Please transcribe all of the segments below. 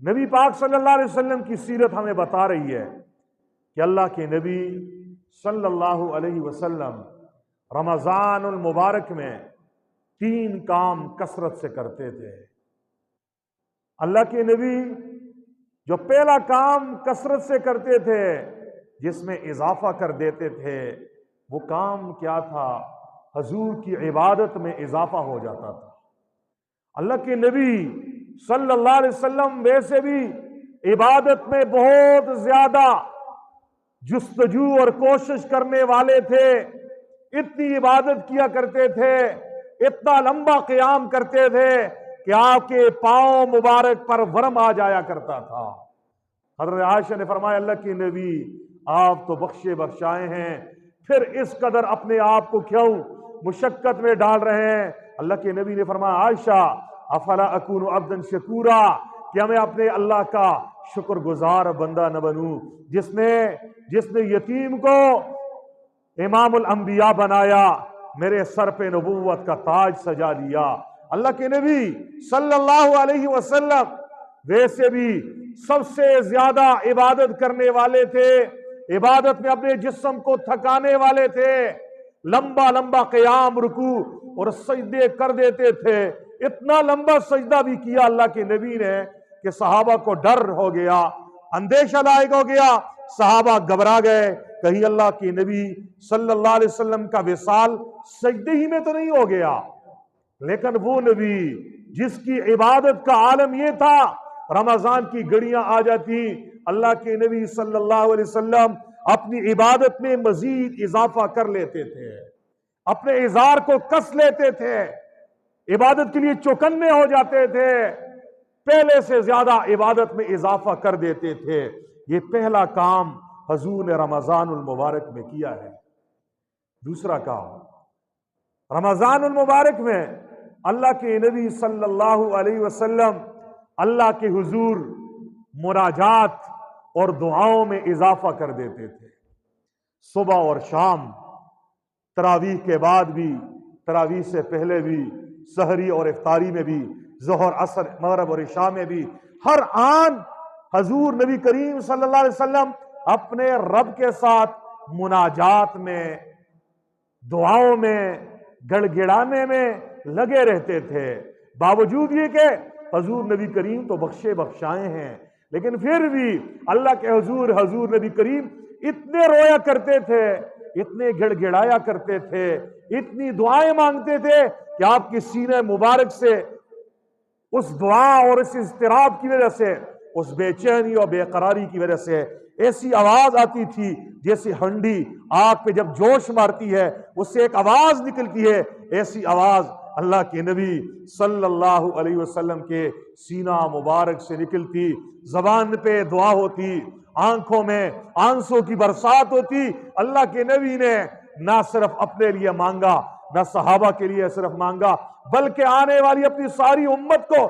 نبی پاک صلی اللہ علیہ وسلم کی سیرت ہمیں بتا رہی ہے کہ اللہ کے نبی صلی اللہ علیہ وسلم رمضان المبارک میں 3 کام کثرت سے کرتے تھے۔ اللہ کے نبی جو پہلا کام کثرت سے کرتے تھے، جس میں اضافہ کر دیتے تھے، وہ کام کیا تھا؟ حضور کی عبادت میں اضافہ ہو جاتا تھا۔ اللہ کے نبی صلی اللہ علیہ وسلم ویسے بھی عبادت میں بہت زیادہ جستجو اور کوشش کرنے والے تھے، اتنی عبادت کیا کرتے تھے، اتنا لمبا قیام کرتے تھے کہ آپ کے پاؤں مبارک پر ورم آ جایا کرتا تھا۔ حضرت عائشہ نے فرمایا اللہ کے نبی آپ تو بخشے بخشائے ہیں، پھر اس قدر اپنے آپ کو کیوں مشقت میں ڈال رہے ہیں؟ اللہ کے نبی نے فرمایا عائشہ افلا اکون عبدا شکورا، کہ میں اپنے اللہ کا شکر گزار بندہ نہ بنوں جس نے یتیم کو امام الانبیاء بنایا، میرے سر پہ نبوت کا تاج سجا لیا۔ اللہ کے نبی صلی اللہ علیہ وسلم ویسے بھی سب سے زیادہ عبادت کرنے والے تھے، عبادت میں اپنے جسم کو تھکانے والے تھے، لمبا لمبا قیام رکوع اور سجدے کر دیتے تھے۔ اتنا لمبا سجدہ بھی کیا اللہ کے نبی نے کہ صحابہ کو ڈر ہو گیا، اندیشہ لاحق ہو گیا، صحابہ گھبرا گئے کہیں اللہ کے نبی صلی اللہ علیہ وسلم کا وصال سجدے ہی میں تو نہیں ہو گیا۔ لیکن وہ نبی جس کی عبادت کا عالم یہ تھا، رمضان کی گھڑیاں آ جاتی، اللہ کے نبی صلی اللہ علیہ وسلم اپنی عبادت میں مزید اضافہ کر لیتے تھے، اپنے ازار کو کس لیتے تھے، عبادت کے لیے چوکنے ہو جاتے تھے، پہلے سے زیادہ عبادت میں اضافہ کر دیتے تھے۔ یہ پہلا کام حضور نے رمضان المبارک میں کیا ہے۔ دوسرا کام، رمضان المبارک میں اللہ کے نبی صلی اللہ علیہ وسلم اللہ کے حضور مناجات اور دعاؤں میں اضافہ کر دیتے تھے۔ صبح اور شام، تراویح کے بعد بھی، تراویح سے پہلے بھی، سحری اور افطاری میں بھی، ظہر عصر مغرب اور عشاء میں بھی، ہر آن حضور نبی کریم صلی اللہ علیہ وسلم اپنے رب کے ساتھ مناجات میں، دعاؤں میں، گڑ گڑانے میں لگے رہتے تھے۔ باوجود یہ کہ حضور نبی کریم تو بخشے بخشائے ہیں، لیکن پھر بھی اللہ کے حضور نبی کریم اتنے رویا کرتے تھے، اتنے گڑ گڑایا کرتے تھے، اتنی دعائیں مانگتے تھے کہ آپ کی سینہ مبارک سے اس دعا اور اس اضطراب کی وجہ سے، اس بے چینی اور بے قراری کی وجہ سے ایسی آواز آتی تھی جیسے ہنڈی آگ پہ جب جوش مارتی ہے اس سے ایک آواز نکلتی ہے، ایسی آواز اللہ کے نبی صلی اللہ علیہ وسلم کے سینہ مبارک سے نکلتی، زبان پہ دعا ہوتی، آنکھوں میں آنسوں کی برسات ہوتی۔ اللہ کے نبی نے نہ صرف اپنے لیے مانگا، نہ صحابہ کے لیے صرف مانگا، بلکہ آنے والی اپنی ساری امت کو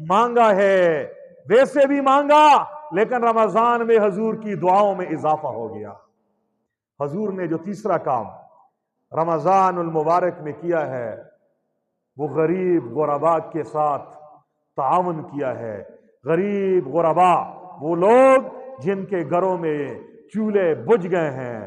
مانگا ہے۔ ویسے بھی مانگا، لیکن رمضان میں حضور کی دعاؤں میں اضافہ ہو گیا۔ حضور نے جو تیسرا کام رمضان المبارک میں کیا ہے، وہ غریب غرباء کے ساتھ تعاون کیا ہے۔ غریب غرباء، وہ لوگ جن کے گھروں میں چولہے بجھ گئے ہیں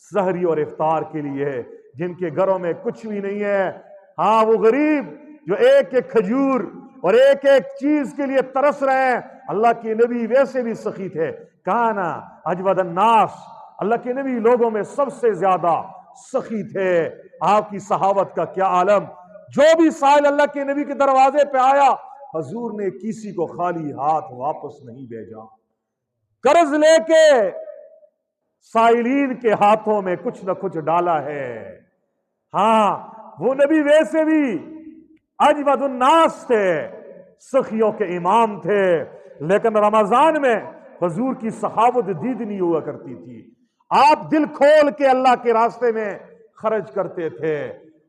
سحری اور افطار کے لیے، جن کے گھروں میں کچھ بھی نہیں ہے، ہاں وہ غریب جو ایک ایک کھجور اور ایک ایک چیز کے لیے ترس رہے ہیں۔ اللہ کے نبی ویسے بھی سخی تھے، کانا اجود الناس، اللہ کے نبی لوگوں میں سب سے زیادہ سخی تھے۔ آپ کی صحابت کا کیا عالم، جو بھی سائل اللہ کے نبی کے دروازے پہ آیا، حضور نے کسی کو خالی ہاتھ واپس نہیں بھیجا، قرض لے کے سائلین کے ہاتھوں میں کچھ نہ کچھ ڈالا ہے۔ ہاں وہ نبی ویسے بھی اجود الناس تھے، سخیوں کے امام تھے، لیکن رمضان میں حضور کی سخاوت دید نہیں ہوا کرتی تھی۔ آپ دل کھول کے اللہ کے راستے میں خرچ کرتے تھے۔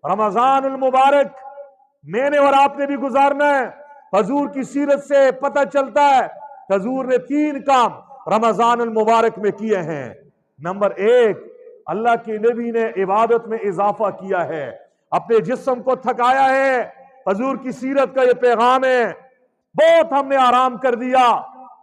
رمضان المبارک میں نے اور آپ نے بھی گزارنا ہے۔ حضور کی سیرت سے پتہ چلتا ہے حضور نے 3 کام رمضان المبارک میں کیے ہیں۔ نمبر 1، اللہ کے نبی نے عبادت میں اضافہ کیا ہے، اپنے جسم کو تھکایا ہے۔ حضور کی سیرت کا یہ پیغام ہے، بہت ہم نے آرام کر دیا،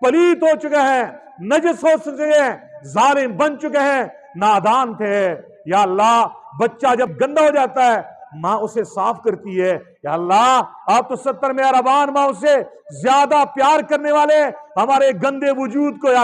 پلیت ہو چکے ہیں، نجس ہو چکے ہیں، ظالم بن چکے ہیں، نادان تھے۔ یا اللہ بچہ جب گندا ہو جاتا ہے ماں اسے صاف کرتی ہے، یا اللہ آپ تو 70 مہربان ماں اسے زیادہ پیار کرنے والے ہمارے گندے وجود کو یا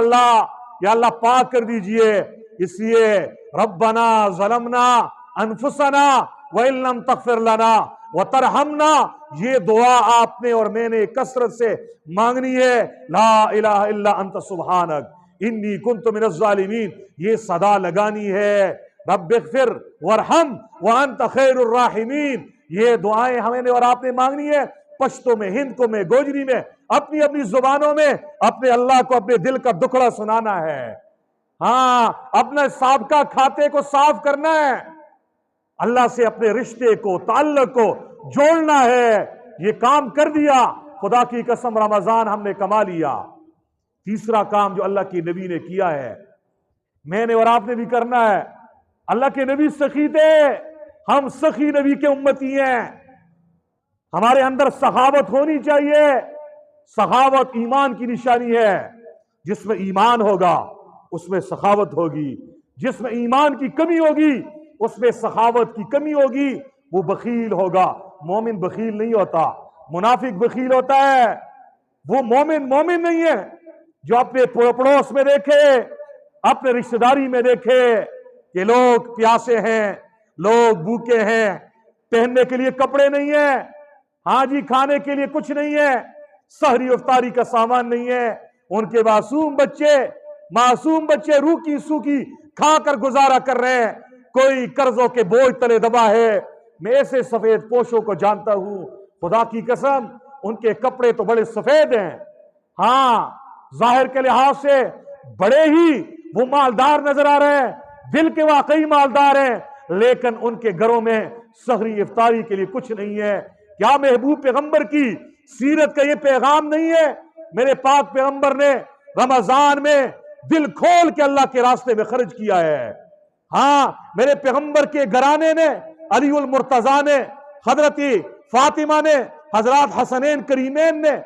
اللہ پاک کر دیجئے۔ اس لیے ربنا ظلمنا انفسنا وَإِن لَمْ تَغْفِرْ لَنَا وَتَرْحَمْنَا، یہ دعا آپ نے اور میں نے کثرت سے مانگنی ہے۔ لا الہ الا انت سبحانک انی کنت من الظالمین، یہ صدا لگانی ہے۔ رب اغفر وارحم وانت خیر الراحمین، یہ دعائیں ہمیں نے اور آپ نے مانگنی ہے، پشتو میں، ہندکو میں، گوجری میں، اپنی اپنی زبانوں میں اپنے اللہ کو اپنے دل کا دکھڑا سنانا ہے۔ ہاں، اپنا سابقہ کھاتے کو صاف کرنا ہے، اللہ سے اپنے رشتے کو، تعلق کو جوڑنا ہے۔ یہ کام کر دیا، خدا کی قسم رمضان ہم نے کما لیا۔ تیسرا کام جو اللہ کی نبی نے کیا ہے، میں نے اور آپ نے بھی کرنا ہے۔ اللہ کے نبی سخی تھے، ہم سخی نبی کے امتی ہیں۔ ہمارے اندر سخاوت ہونی چاہیے۔ سخاوت ایمان کی نشانی ہے۔ جس میں ایمان ہوگا اس میں سخاوت ہوگی، جس میں ایمان کی کمی ہوگی اس میں سخاوت کی کمی ہوگی، وہ بخیل ہوگا۔ مومن بخیل نہیں ہوتا، منافق بخیل ہوتا ہے۔ وہ مومن نہیں ہے جو اپنے پڑوس میں دیکھے، اپنے رشتہ داری میں دیکھے کہ لوگ پیاسے ہیں، لوگ بھوکے ہیں، پہننے کے لیے کپڑے نہیں ہیں، ہاں جی کھانے کے لیے کچھ نہیں ہے، سحری افطاری کا سامان نہیں ہے، ان کے معصوم بچے روکی سوکی کھا کر گزارا کر رہے ہیں، کوئی قرضوں کے بوجھ تلے دبا ہے۔ میں ایسے سفید پوشوں کو جانتا ہوں، خدا کی قسم ان کے کپڑے تو بڑے سفید ہیں، ہاں ظاہر کے لحاظ سے بڑے ہی وہ مالدار نظر آ رہے ہیں، دل کے واقعی مالدار ہیں، لیکن ان کے گھروں میں سحری افطاری کے لیے کچھ نہیں ہے۔ کیا محبوب پیغمبر کی سیرت کا یہ پیغام نہیں ہے؟ میرے پاک پیغمبر نے رمضان میں دل کھول کے اللہ کے راستے میں خرچ کیا ہے۔ ہاں میرے پیغمبر کے گھرانے نے، علی المرتضیٰ نے، حضرت فاطمہ نے، حضرات حسنین کریمین نے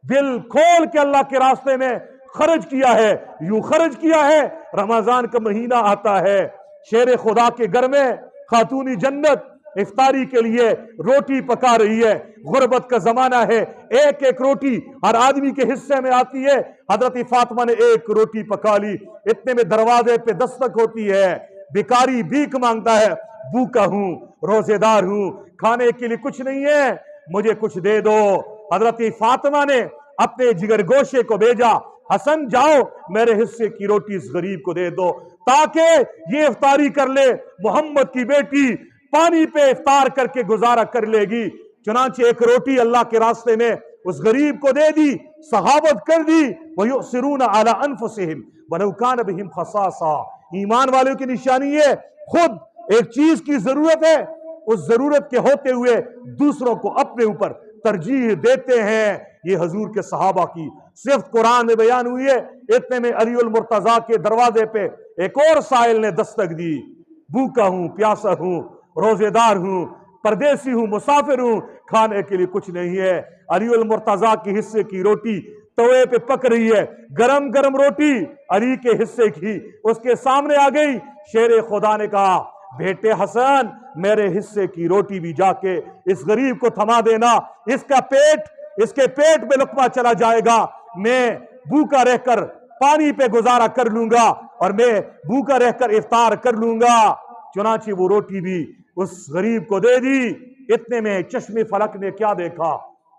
دل کھول کے اللہ کے راستے میں خرچ کیا ہے۔ یوں خرچ کیا ہے، رمضان کا مہینہ آتا ہے، شیر خدا کے گھر میں خاتون جنت افطاری کے لیے روٹی پکا رہی ہے، غربت کا زمانہ ہے، ایک ایک روٹی ہر آدمی کے حصے میں آتی ہے۔ حضرت فاطمہ نے ایک روٹی پکا لی، اتنے میں دروازے پہ دستک ہوتی ہے، بیکاری بھیک مانگتا ہے، بھوکا ہوں، روزے دار ہوں، کھانے کے لیے کچھ نہیں ہے، مجھے کچھ دے دو۔ حضرت فاطمہ نے اپنے جگر گوشے کو بھیجا، حسن جاؤ میرے حصے کی روٹی اس غریب کو دے دو تاکہ یہ افطاری کر لے، محمد کی بیٹی پانی پہ افطار کر کے گزارا کر لے گی۔ چنانچہ ایک روٹی اللہ کے راستے میں اس غریب کو دے دی، سخاوت کر دی۔ وَيُؤْثِرُونَ عَلَىٰ أَنفُسِهِمْ وَلَوْ كَانَ بِهِمْ خَصَاصَةٌ، ایمان والوں کی نشانی ہے، خود ایک چیز کی ضرورت ہے، اس ضرورت کے ہوتے ہوئے دوسروں کو اپنے اوپر ترجیح دیتے ہیں۔ یہ حضور کے صحابہ کی صفت قرآن میں بیان ہوئی ہے۔ اتنے میں علی المرتضیٰ کے دروازے پہ ایک اور سائل نے دستک دی، بھوکا ہوں، پیاسا ہوں، روزے دار ہوں، پردیسی ہوں، مسافر ہوں، کھانے کے لیے کچھ نہیں ہے۔ علی المرتضیٰ کے حصے کی روٹی توے پہ پک رہی ہے، گرم گرم روٹی علی کے حصے کی اس کے سامنے آ گئی۔ شیر خدا نے کہا، بیٹے حسن میرے حصے کی روٹی بھی جا کے اس غریب کو تھما دینا، اس کے پیٹ میں لقمہ چلا جائے گا، میں بھوکا رہ کر پانی پہ گزارا کر لوں گا اور میں بھوکا رہ کر افطار کر لوں گا۔ چنانچہ وہ روٹی بھی اس غریب کو دے دی۔ اتنے میں چشم فلک نے کیا دیکھا،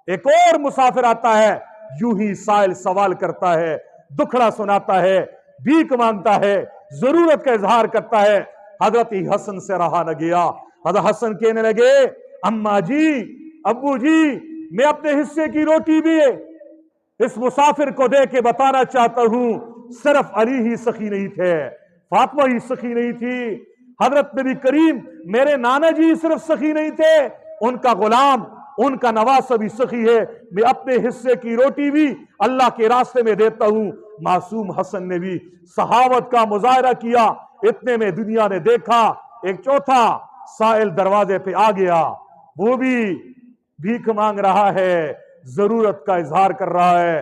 ایک اور مسافر آتا ہے، یوں ہی سائل سوال کرتا ہے، دکھڑا سناتا ہے، بھیک مانگتا ہے، ضرورت کا اظہار کرتا ہے۔ حضرت حسن سے رہا نہ گیا، حضرت حسن کہنے لگے، اماں جی، ابو جی، میں اپنے حصے کی روٹی بھی اس مسافر کو دے کے بتانا چاہتا ہوں، صرف علی ہی سخی نہیں تھے، فاطمہ ہی سخی نہیں تھی، حضرت نبی کریم میرے نانا جی صرف سخی نہیں تھے، ان کا غلام، ان کا نواسہ بھی سخی ہے، میں اپنے حصے کی روٹی بھی اللہ کے راستے میں دیتا ہوں۔ معصوم حسن نے بھی صحاوت کا مظاہرہ کیا۔ اتنے میں دنیا نے دیکھا ایک چوتھا سائل دروازے پہ آ گیا، وہ بھی بھیک مانگ رہا ہے، ضرورت کا اظہار کر رہا ہے۔